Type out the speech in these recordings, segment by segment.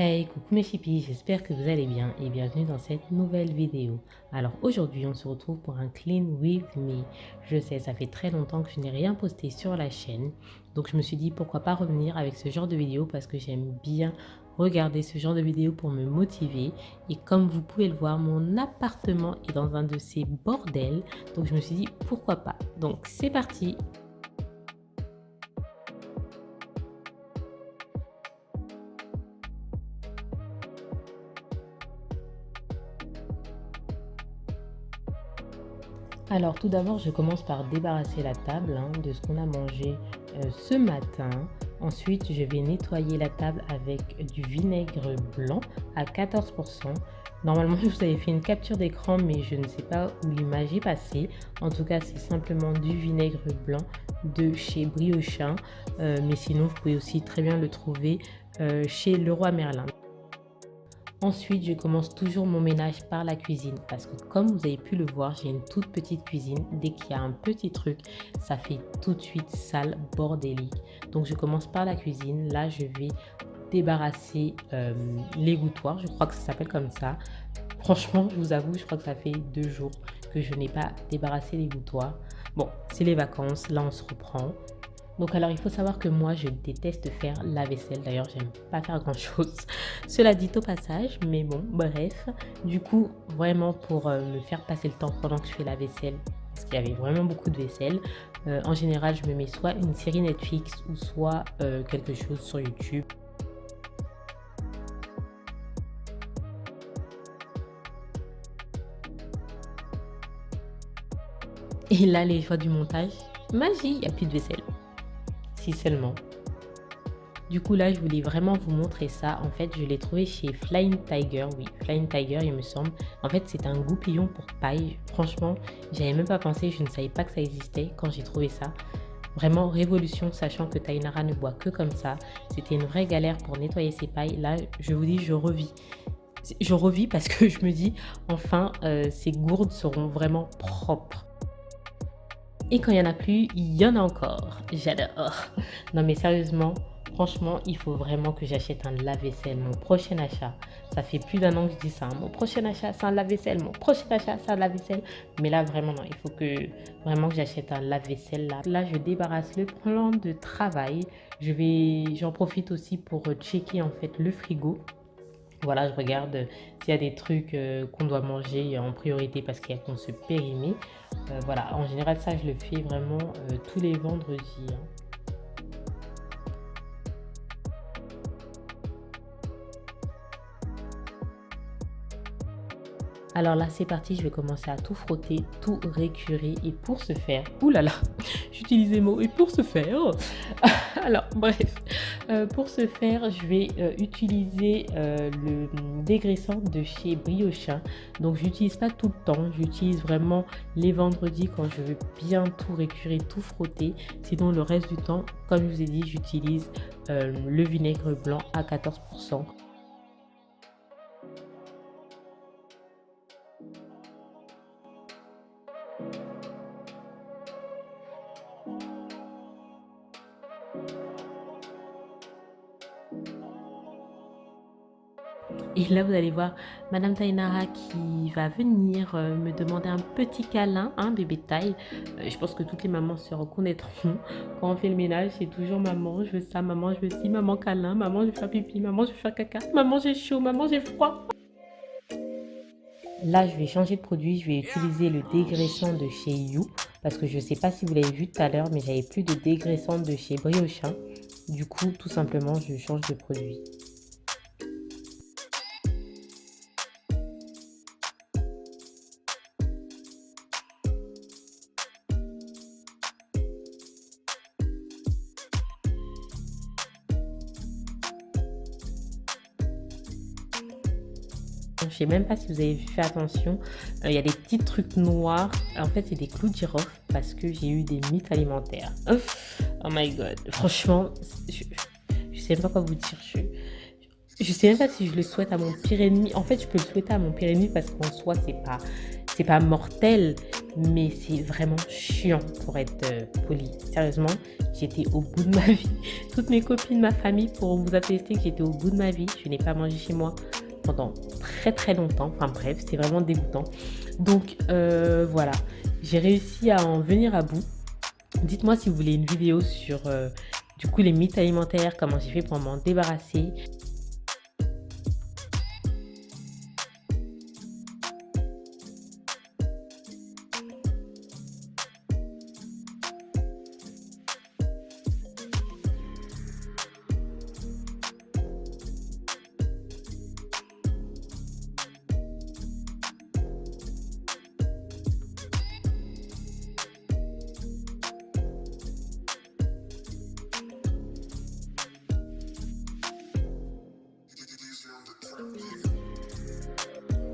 Hey, coucou mes chippies, j'espère que vous allez bien et bienvenue dans cette nouvelle vidéo. Alors aujourd'hui, on se retrouve pour un Clean With Me. Je sais, ça fait très longtemps que je n'ai rien posté sur la chaîne, donc je me suis dit pourquoi pas revenir avec ce genre de vidéo parce que j'aime bien regarder ce genre de vidéo pour me motiver. Et comme vous pouvez le voir, mon appartement est dans un de ces bordels, donc je me suis dit pourquoi pas. Donc c'est parti. Alors tout d'abord, je commence par débarrasser la table de ce qu'on a mangé ce matin. Ensuite, je vais nettoyer la table avec du vinaigre blanc à 14%. Normalement, je vous avais fait une capture d'écran, mais je ne sais pas où l'image est passée. En tout cas, c'est simplement du vinaigre blanc de chez Briochin. Mais sinon, vous pouvez aussi très bien le trouver chez Leroy Merlin. Ensuite, je commence toujours mon ménage par la cuisine parce que comme vous avez pu le voir, j'ai une toute petite cuisine. Dès qu'il y a un petit truc, ça fait tout de suite sale, bordélique. Donc, je commence par la cuisine. Là, je vais débarrasser l'égouttoir. Je crois que ça s'appelle comme ça. Franchement, je vous avoue, je crois que ça fait 2 jours que je n'ai pas débarrassé l'égouttoir. Bon, c'est les vacances. Là, on se reprend. Donc alors il faut savoir que moi je déteste faire la vaisselle, d'ailleurs j'aime pas faire grand chose, cela dit au passage, mais bon bref, du coup vraiment pour me faire passer le temps pendant que je fais la vaisselle, parce qu'il y avait vraiment beaucoup de vaisselle, en général je me mets soit une série Netflix ou soit quelque chose sur YouTube. Et là les joies du montage, magie, il n'y a plus de vaisselle, si seulement. Du coup là je voulais vraiment vous montrer ça. En fait je l'ai trouvé chez Flying Tiger. Oui, Flying Tiger il me semble. En fait c'est un goupillon pour paille. Franchement j'avais même pas pensé, je ne savais pas que ça existait quand j'ai trouvé ça. Vraiment révolution, sachant que Tainara ne boit que comme ça. C'était une vraie galère pour nettoyer ses pailles. Là je vous dis je revis. Je revis parce que je me dis enfin ces gourdes seront vraiment propres. Et quand il n'y en a plus, il y en a encore. J'adore. Non mais sérieusement, franchement, il faut vraiment que j'achète un lave-vaisselle. Mon prochain achat, ça fait plus d'1 an que je dis ça. Mon prochain achat, c'est un lave-vaisselle. Mon prochain achat, c'est un lave-vaisselle. Mais là, vraiment, non. Il faut que vraiment que j'achète un lave-vaisselle. Là, je débarrasse le plan de travail. J'en profite aussi pour checker en fait le frigo. Voilà, je regarde s'il y a des trucs qu'on doit manger en priorité parce qu'il y a qu'on se périmer. Voilà, en général, ça, je le fais vraiment tous les vendredis. Alors là, c'est parti, je vais commencer à tout frotter, tout récurer. Et pour ce faire, oulala, j'utilise les mots. Et pour ce faire, alors bref, pour ce faire, je vais utiliser le dégraissant de chez Briochin. Donc, j'utilise pas tout le temps, j'utilise vraiment les vendredis quand je veux bien tout récurer, tout frotter. Sinon, le reste du temps, comme je vous ai dit, j'utilise le vinaigre blanc à 14%. Et là, vous allez voir Madame Tainara qui va venir me demander un petit câlin, bébé taille. Je pense que toutes les mamans se reconnaîtront. Quand on fait le ménage, c'est toujours maman, je veux ça, maman, je veux ci, maman câlin, maman, je veux faire pipi, maman, je veux faire caca, maman, j'ai chaud, maman, j'ai froid. Là, je vais changer de produit, je vais utiliser le dégraissant de chez You. Parce que je ne sais pas si vous l'avez vu tout à l'heure, mais j'avais plus de dégraissant de chez Briochin. Du coup, tout simplement, je change de produit. Je ne sais même pas si vous avez fait attention, il y a des petits trucs noirs. En fait, c'est des clous de girofle parce que j'ai eu des mythes alimentaires. Oh my god, franchement, je sais même pas quoi vous dire. Je sais même pas si je le souhaite à mon pire ennemi. En fait, je peux le souhaiter à mon pire ennemi parce qu'en soi, c'est pas mortel. mais c'est vraiment chiant pour être poli. Sérieusement, j'étais au bout de ma vie. Toutes mes copines, ma famille pourront vous attester que j'étais au bout de ma vie. Je n'ai pas mangé chez moi pendant très très longtemps. Enfin bref, c'est vraiment dégoûtant. Donc voilà, j'ai réussi à en venir à bout. Dites-moi si vous voulez une vidéo sur du coup les mythes alimentaires, comment j'ai fait pour m'en débarrasser.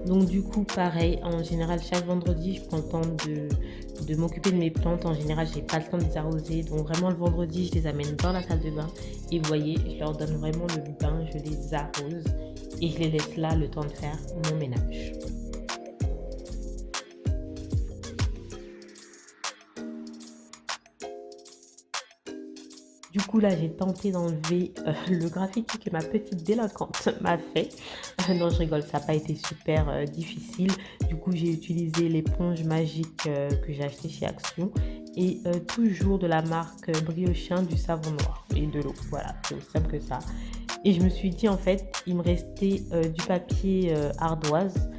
Donc du coup, pareil, en général, chaque vendredi, je prends le temps de m'occuper de mes plantes. En général, j'ai pas le temps de les arroser. Donc vraiment, le vendredi, je les amène dans la salle de bain. Et vous voyez, je leur donne vraiment le bain, je les arrose. Et je les laisse là le temps de faire mon ménage. Du coup, là, j'ai tenté d'enlever le graffiti que ma petite délinquante m'a fait. Non, je rigole, ça n'a pas été super difficile. Du coup, j'ai utilisé l'éponge magique que j'ai acheté chez Action et toujours de la marque Briochin, du savon noir et de l'eau. Voilà, c'est aussi simple que ça. Et je me suis dit, en fait, il me restait du papier ardoise.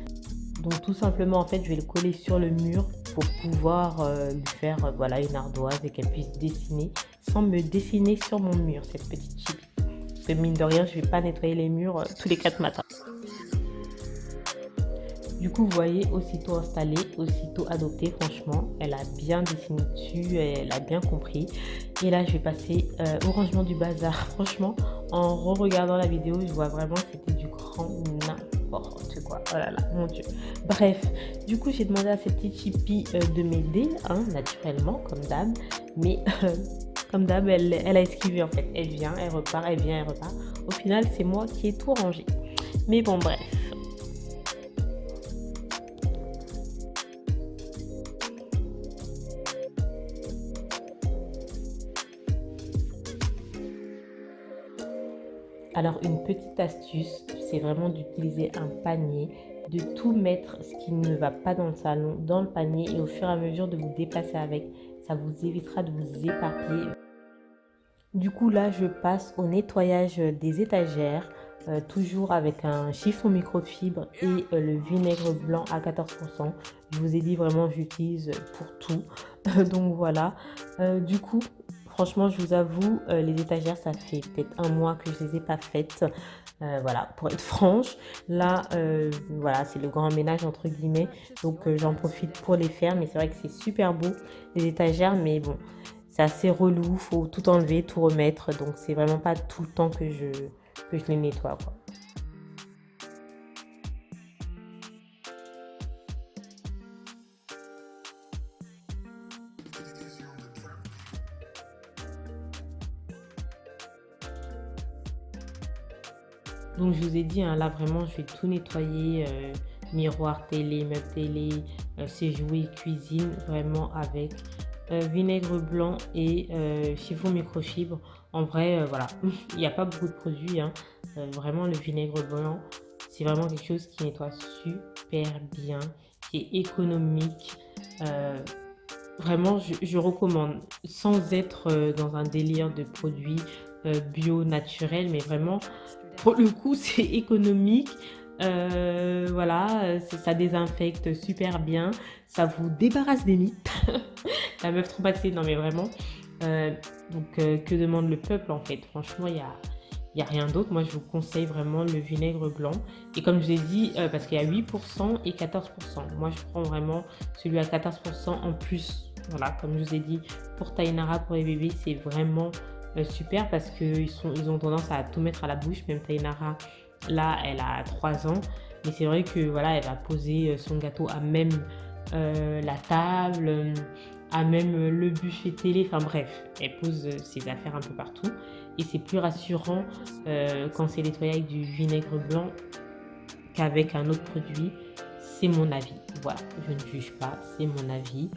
Donc tout simplement, en fait, je vais le coller sur le mur pour pouvoir lui faire voilà, une ardoise et qu'elle puisse dessiner sans me dessiner sur mon mur, cette petite chibi. Parce que mine de rien, je ne vais pas nettoyer les murs tous les 4 matins. Du coup, vous voyez, aussitôt installée, aussitôt adoptée, franchement, elle a bien dessiné dessus, elle a bien compris. Et là, je vais passer au rangement du bazar. Franchement, en re-regardant la vidéo, je vois vraiment que c'était du grand n'importe quoi. Oh là là, mon Dieu. Bref, du coup, j'ai demandé à cette petite chippie de m'aider, hein, naturellement, comme d'hab. Mais comme d'hab, elle a esquivé en fait. Elle vient, elle repart, elle vient, elle repart. Au final, c'est moi qui ai tout rangé. Mais bon, bref. Alors une petite astuce, c'est vraiment d'utiliser un panier, de tout mettre ce qui ne va pas dans le salon, dans le panier et au fur et à mesure de vous déplacer avec. Ça vous évitera de vous éparpiller. Du coup là, je passe au nettoyage des étagères, toujours avec un chiffon microfibre et le vinaigre blanc à 14%. Je vous ai dit vraiment, j'utilise pour tout. Donc voilà, du coup, franchement, je vous avoue, les étagères, ça fait peut-être un mois que je ne les ai pas faites. Voilà, pour être franche, là, voilà, c'est le grand ménage entre guillemets. Donc j'en profite pour les faire, mais c'est vrai que c'est super beau, les étagères, mais bon, c'est assez relou, faut tout enlever, tout remettre. Donc c'est vraiment pas tout le temps que je les nettoie, quoi. Donc je vous ai dit, hein, là vraiment je vais tout nettoyer, miroir télé, meuble télé, ses jouets, cuisine, vraiment avec vinaigre blanc et chiffon microfibre. En vrai, voilà, il n'y a pas beaucoup de produits, hein. Vraiment le vinaigre blanc, c'est vraiment quelque chose qui nettoie super bien, qui est économique. euh, Vraiment, je recommande, sans être dans un délire de produits bio, naturels, mais vraiment, pour le coup, c'est économique. Voilà, ça désinfecte super bien, ça vous débarrasse des mythes. La meuf traumatisée, non mais vraiment. Euh, donc, que demande le peuple en fait? Franchement, il y a rien d'autre. Moi, je vous conseille vraiment le vinaigre blanc. Et comme je vous ai dit, parce qu'il y a 8% et 14%. Moi, je prends vraiment celui à 14% en plus. Voilà, comme je vous ai dit, pour Tainara, pour les bébés, c'est vraiment super parce qu'ils ont tendance à tout mettre à la bouche. Même Tainara, là, elle a 3 ans. Mais c'est vrai que voilà, elle va poser son gâteau à même la table, à même le buffet télé. Enfin bref, elle pose ses affaires un peu partout. Et c'est plus rassurant quand c'est nettoyé avec du vinaigre blanc qu'avec un autre produit. c'est mon avis. Voilà, je ne juge pas, c'est mon avis.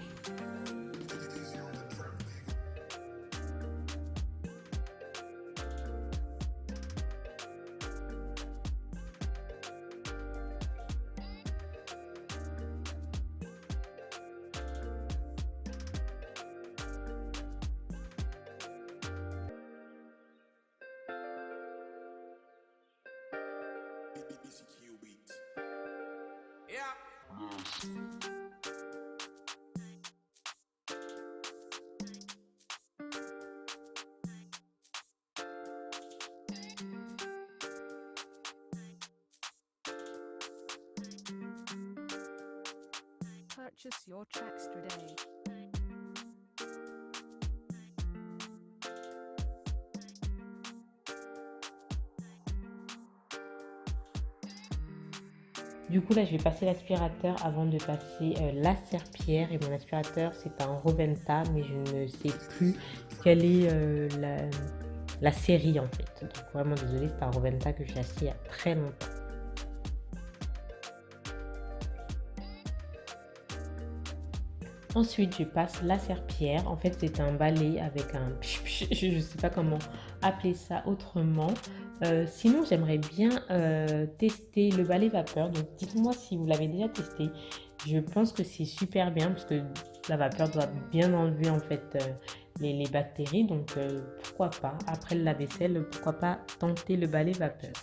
Purchase your tracks today. Du coup, là, je vais passer l'aspirateur avant de passer la serpillière. Et mon aspirateur, c'est un Roventa, mais je ne sais plus quelle est la série en fait. Donc vraiment désolée, c'est un Roventa que j'ai acheté il y a très longtemps. Ensuite, je passe la serpillière. En fait, c'est un balai avec un... Je ne sais pas comment appeler ça autrement. Sinon, j'aimerais bien tester le balai vapeur. Donc, dites-moi si vous l'avez déjà testé. Je pense que c'est super bien parce que la vapeur doit bien enlever en fait les bactéries. Donc, pourquoi pas, après le lave-vaisselle, pourquoi pas tenter le balai vapeur.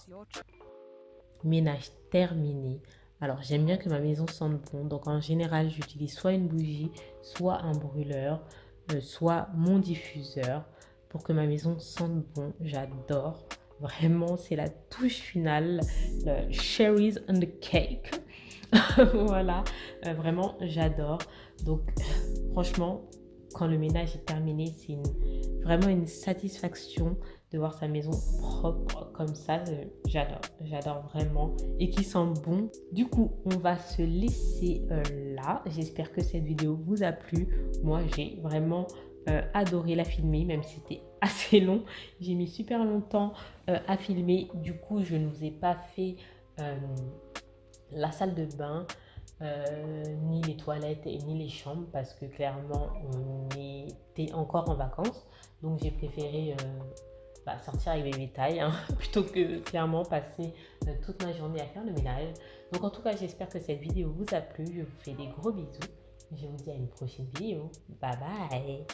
Ménage terminé. Alors, j'aime bien que ma maison sente bon. Donc, en général, j'utilise soit une bougie, soit un brûleur, soit mon diffuseur pour que ma maison sente bon. J'adore. Vraiment, c'est la touche finale. Le cherries on the cake. Voilà. Vraiment, j'adore. Donc, franchement, quand le ménage est terminé, c'est vraiment une satisfaction de voir sa maison propre comme ça. J'adore vraiment et qui sent bon. Du coup, on va se laisser là. J'espère que cette vidéo vous a plu. Moi, j'ai vraiment adoré la filmer, même si c'était assez long. J'ai mis super longtemps à filmer. Du coup, je ne vous ai pas fait la salle de bain. Ni les toilettes et ni les chambres parce que clairement on était encore en vacances, donc j'ai préféré sortir avec mes bétails plutôt que clairement passer toute ma journée à faire le ménage. Donc en tout cas, j'espère que cette vidéo vous a plu. Je vous fais des gros bisous, je vous dis à une prochaine vidéo. Bye bye.